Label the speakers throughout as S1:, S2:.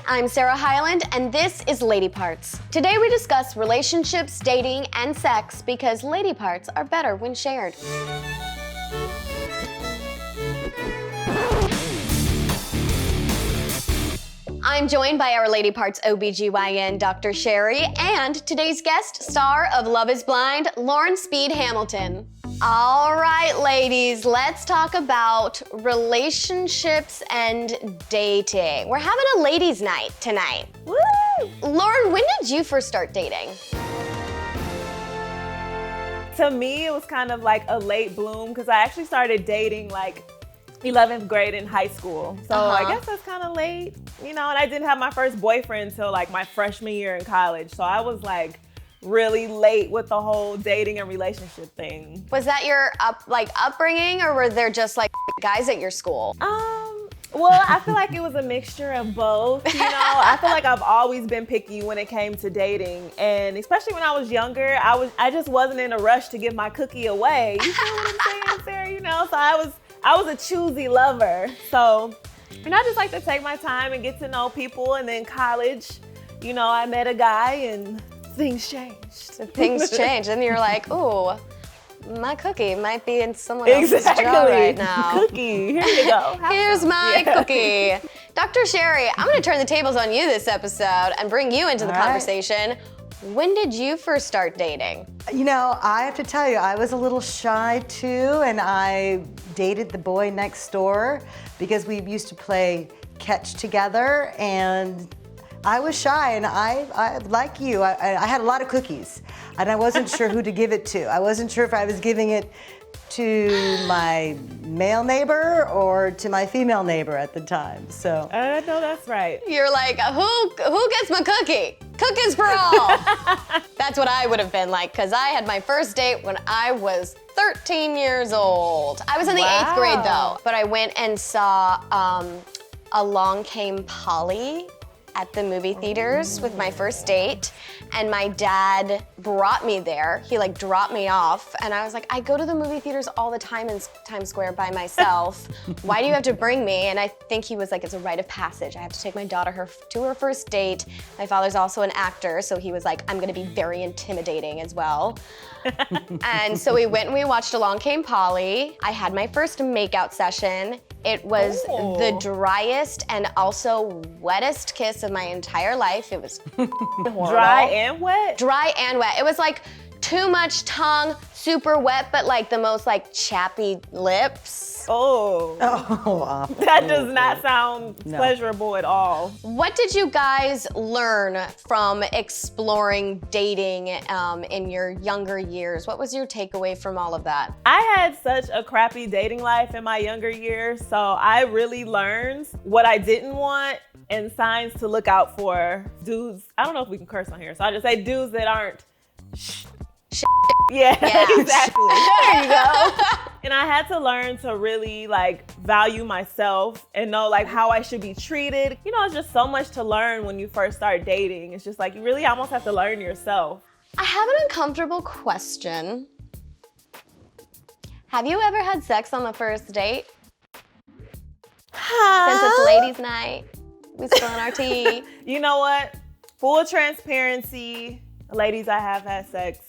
S1: I'm Sarah Hyland, and this is Lady Parts. Today we discuss relationships, dating, and sex because lady parts are better when shared. I'm joined by our Lady Parts OBGYN Dr. Sherry and today's guest, star of Love is Blind, Lauren Speed Hamilton. All right, ladies, let's talk about relationships and dating. We're having a ladies' night tonight. Woo! Lauren, when did you first start dating?
S2: To me, it was kind of like a late bloom because I actually started dating like 11th grade in high school. So I guess that's kind of late, and I didn't have my first boyfriend until like my freshman year in college. So I was like really late with the whole dating and relationship thing.
S1: Was that your upbringing, or were there just like guys at your school?
S2: Well, I feel like it was a mixture of both. I feel like I've always been picky when it came to dating, and especially when I was younger, I just wasn't in a rush to give my cookie away. You feel what I'm saying, Sarah? So I was a choosy lover. So, I just like to take my time and get to know people. And then college, I met a guy and things changed.
S1: Things changed, and you're like, ooh, my cookie might be in someone else's jar right now.
S2: Cookie, here you go.
S1: Here's my cookie. Dr. Sherry, I'm gonna turn the tables on you this episode and bring you into the conversation. When did you first start dating?
S3: I have to tell you, I was a little shy too, and I dated the boy next door because we used to play catch together, and I was shy, and I like you, I had a lot of cookies, and I wasn't sure who to give it to. I wasn't sure if I was giving it to my male neighbor or to my female neighbor at the time, so.
S2: I know that's right.
S1: You're like, who gets my cookie? Cookies for all. That's what I would have been like, because I had my first date when I was 13 years old. I was in the 8th grade though, but I went and saw Along Came Polly at the movie theaters with my first date, and my dad brought me there. He dropped me off, and I was like, I go to the movie theaters all the time in Times Square by myself. Why do you have to bring me? And I think he was like, it's a rite of passage. I have to take my daughter to her first date. My father's also an actor, so he was like, I'm gonna be very intimidating as well. And so we went and we watched Along Came Polly. I had my first makeout session. It was the driest and also wettest kiss of my entire life. It was horrible.
S2: Dry and wet?
S1: Dry and wet. It was like too much tongue, super wet, but like the most chappy lips.
S2: Oh, that does not sound pleasurable at all.
S1: What did you guys learn from exploring dating in your younger years? What was your takeaway from all of that?
S2: I had such a crappy dating life in my younger years, so I really learned what I didn't want and signs to look out for. Dudes, I don't know if we can curse on here, so I'll just say dudes that aren't Yeah, exactly. There you go. And I had to learn to really value myself and know how I should be treated. It's just so much to learn when you first start dating. It's just you really almost have to learn yourself.
S1: I have an uncomfortable question. Have you ever had sex on the first date? Since it's ladies' night, we spilling our tea.
S2: You know what? Full transparency, ladies, I have had sex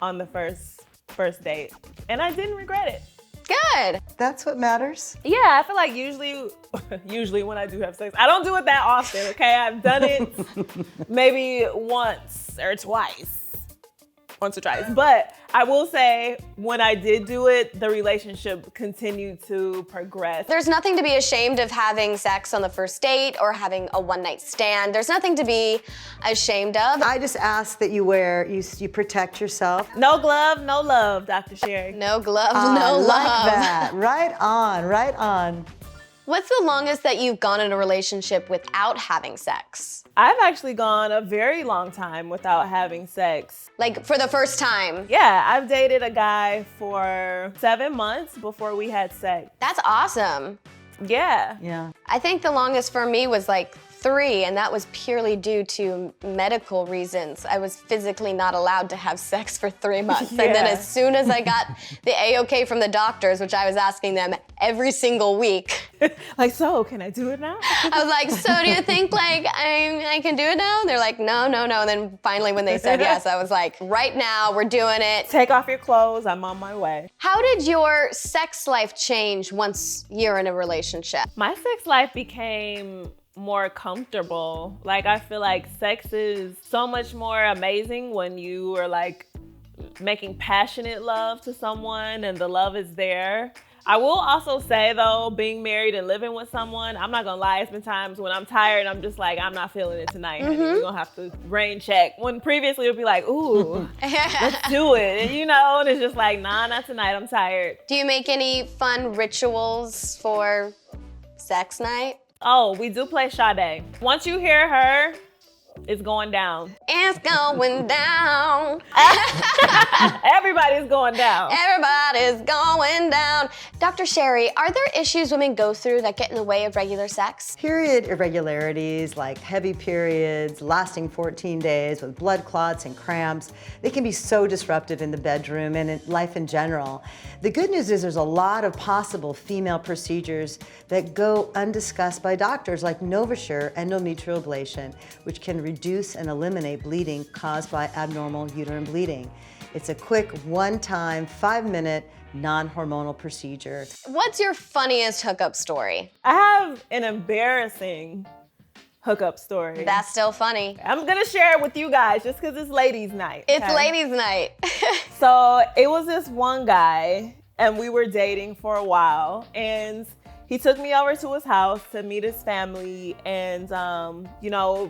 S2: on the first date, and I didn't regret it.
S1: Good.
S3: That's what matters.
S2: Yeah, I feel like usually when I do have sex, I don't do it that often, okay? I've done it maybe once or twice. But I will say, when I did do it, the relationship continued to progress.
S1: There's nothing to be ashamed of having sex on the first date or having a one-night stand. There's nothing to be ashamed of.
S3: I just ask that you protect yourself.
S2: No glove, no love, Dr. Sherry.
S1: No glove, no love.
S3: Like that. Right on, right on.
S1: What's the longest that you've gone in a relationship without having sex?
S2: I've actually gone a very long time without having sex.
S1: For the first time?
S2: Yeah, I've dated a guy for 7 months before we had sex.
S1: That's awesome.
S2: Yeah.
S3: Yeah.
S1: I think the longest for me was 3, and that was purely due to medical reasons. I was physically not allowed to have sex for 3 months.
S2: Yeah.
S1: And then as soon as I got the A-OK from the doctors, which I was asking them every single week,
S2: Like, so can I do it now?
S1: I was like, so do you think like I can do it now? They're like, no. And then finally when they said yes, I was like, right now we're doing it.
S2: Take off your clothes, I'm on my way.
S1: How did your sex life change once you're in a relationship?
S2: My sex life became more comfortable. Like, I feel like sex is so much more amazing when you are like making passionate love to someone and the love is there. I will also say though, being married and living with someone, I'm not gonna lie, it's been times when I'm tired and I'm just like, I'm not feeling it tonight, honey. We're gonna have to rain check. When previously it would be like, ooh, let's do it. And and it's just like, nah, not tonight, I'm tired.
S1: Do you make any fun rituals for sex night?
S2: Oh, we do play Sade. Once you hear her, it's going down.
S1: It's going down.
S2: Everybody's going down.
S1: Everybody's going down. Dr. Sherry, are there issues women go through that get in the way of regular sex?
S3: Period irregularities like heavy periods lasting 14 days with blood clots and cramps, they can be so disruptive in the bedroom and in life in general. The good news is there's a lot of possible female procedures that go undiscussed by doctors like NovaSure endometrial ablation, which can reduce and eliminate bleeding caused by abnormal uterine bleeding. It's a quick, one-time, 5-minute, non-hormonal procedure.
S1: What's your funniest hookup story?
S2: I have an embarrassing hookup story.
S1: That's still funny.
S2: I'm gonna share it with you guys just because it's ladies' night.
S1: It's
S2: okay?
S1: ladies' night.
S2: So it was this one guy and we were dating for a while and he took me over to his house to meet his family and,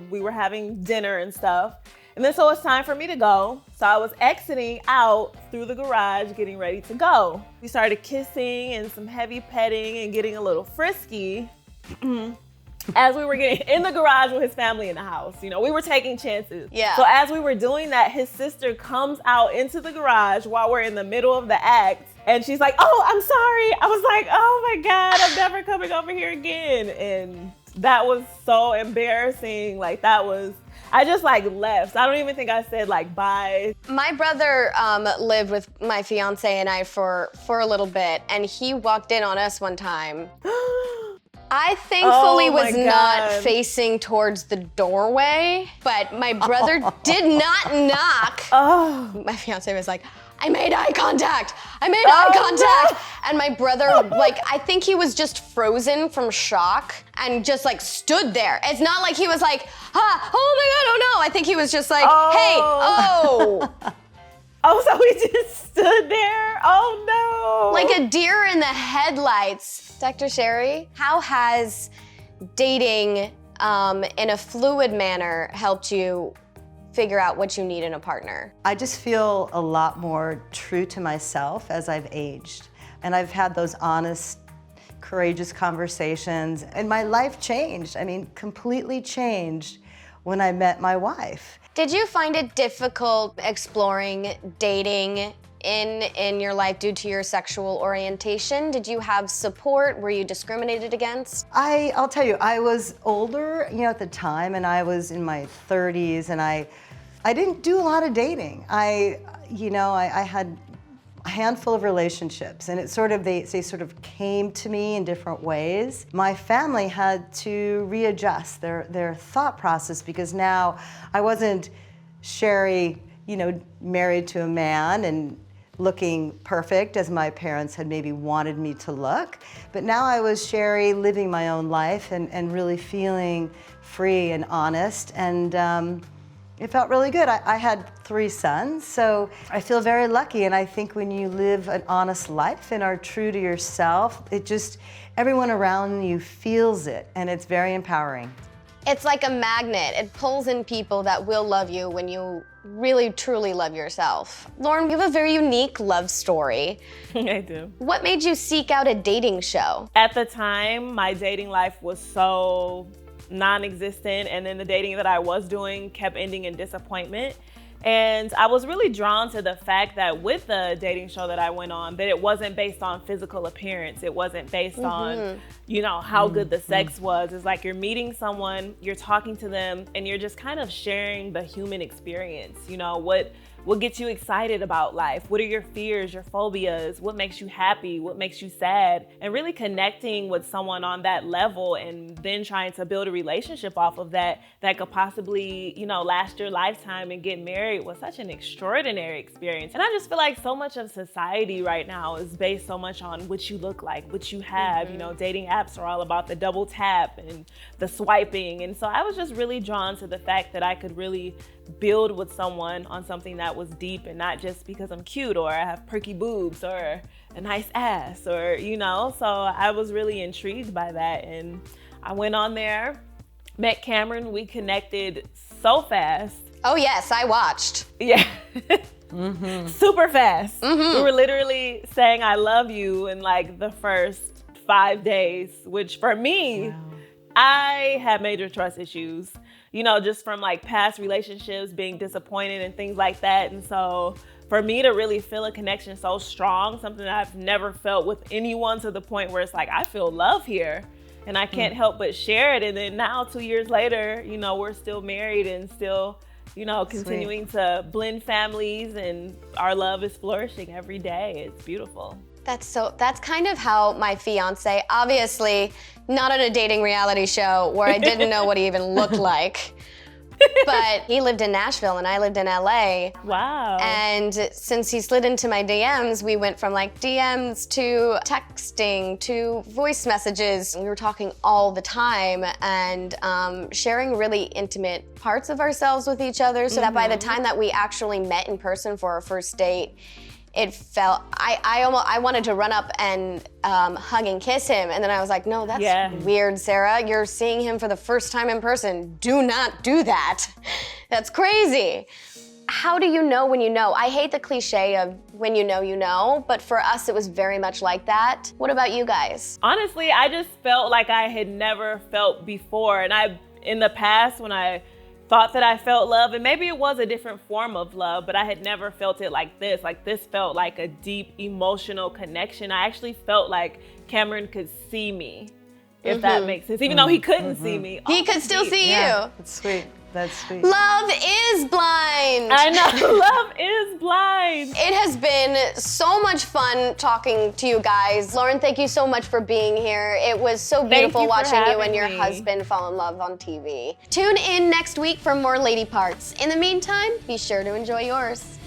S2: we were having dinner and stuff. And then so it's time for me to go. So I was exiting out through the garage, getting ready to go. We started kissing and some heavy petting and getting a little frisky as we were getting in the garage with his family in the house. We were taking chances.
S1: Yeah.
S2: So as we were doing that, his sister comes out into the garage while we're in the middle of the act. And she's like, oh, I'm sorry. I was like, oh my God, I'm never coming over here again. And that was so embarrassing. Like I just left. I don't even think I said bye.
S1: My brother lived with my fiance and I for a little bit, and he walked in on us one time. I thankfully was not facing towards the doorway, but my brother did not knock.
S2: Oh.
S1: My fiance was like, I made eye contact. No. And my brother, I think he was just frozen from shock and just stood there. It's not like he was like, oh my God, oh no. I think he was just like, hey, oh.
S2: Oh, so he just stood there? Oh no.
S1: Like a deer in the headlights. Dr. Sherry, how has dating in a fluid manner helped you figure out what you need in a partner?
S3: I just feel a lot more true to myself as I've aged. And I've had those honest, courageous conversations. And my life changed. Completely changed when I met my wife.
S1: Did you find it difficult exploring dating in your life due to your sexual orientation? Did you have support? Were you discriminated against?
S3: I'll tell you, I was older, at the time, and I was in my 30s, and I didn't do a lot of dating. I had a handful of relationships, and they sort of came to me in different ways. My family had to readjust their thought process because now I wasn't Sherry, married to a man and looking perfect as my parents had maybe wanted me to look. But now I was Sherry living my own life and really feeling free and honest. And it felt really good. I had 3 sons, so I feel very lucky. And I think when you live an honest life and are true to yourself, everyone around you feels it, and it's very empowering.
S1: It's like a magnet. It pulls in people that will love you when you really, truly love yourself. Lauren, you have a very unique love story.
S2: I do.
S1: What made you seek out a dating show?
S2: At the time, my dating life was so non-existent, and then the dating that I was doing kept ending in disappointment. And I was really drawn to the fact that with the dating show that I went on, that it wasn't based on physical appearance. It wasn't based on, how good the sex was. It's like you're meeting someone, you're talking to them, and you're just kind of sharing the human experience. what gets you excited about life? What are your fears, your phobias? What makes you happy? What makes you sad? And really connecting with someone on that level and then trying to build a relationship off of that could possibly, last your lifetime and get married was such an extraordinary experience. And I just feel like so much of society right now is based so much on what you look like, what you have. Dating apps are all about the double tap and the swiping. And so I was just really drawn to the fact that I could really build with someone on something that was deep and not just because I'm cute or I have perky boobs or a nice ass or, so I was really intrigued by that. And I went on there, met Cameron, we connected so fast.
S1: Oh yes, I watched.
S2: Yeah. Super fast. We were literally saying I love you in like the first 5 days, which for me, wow. I had major trust issues, just from like past relationships, being disappointed and things like that. And so for me to really feel a connection so strong, something that I've never felt with anyone to the point where it's like, I feel love here and I can't help but share it. And then now 2 years later, we're still married and still, continuing to blend families, and our love is flourishing every day. It's beautiful.
S1: That's kind of how my fiance, obviously not on a dating reality show where I didn't know what he even looked like, but he lived in Nashville and I lived in LA.
S2: Wow.
S1: And since he slid into my DMs, we went from like DMs to texting to voice messages. We were talking all the time and sharing really intimate parts of ourselves with each other so that by the time that we actually met in person for our first date, it felt, I wanted to run up and hug and kiss him. And then I was like, no, that's weird, Sarah. You're seeing him for the first time in person. Do not do that. That's crazy. How do you know when you know? I hate the cliche of when you know, but for us, it was very much like that. What about you guys?
S2: Honestly, I just felt like I had never felt before. And in the past, when I thought that I felt love, and maybe it was a different form of love, but I had never felt it like this. Like this felt like a deep emotional connection. I actually felt like Cameron could see me, if that makes sense. Even though he couldn't see me.
S1: He could still see you.
S3: That's sweet. That's sweet.
S1: Love is blind.
S2: I know, love is blind.
S1: It has been so much fun talking to you guys. Lauren, thank you so much for being here. It was so beautiful watching you and your husband fall in love on TV. Tune in next week for more lady parts. In the meantime, be sure to enjoy yours.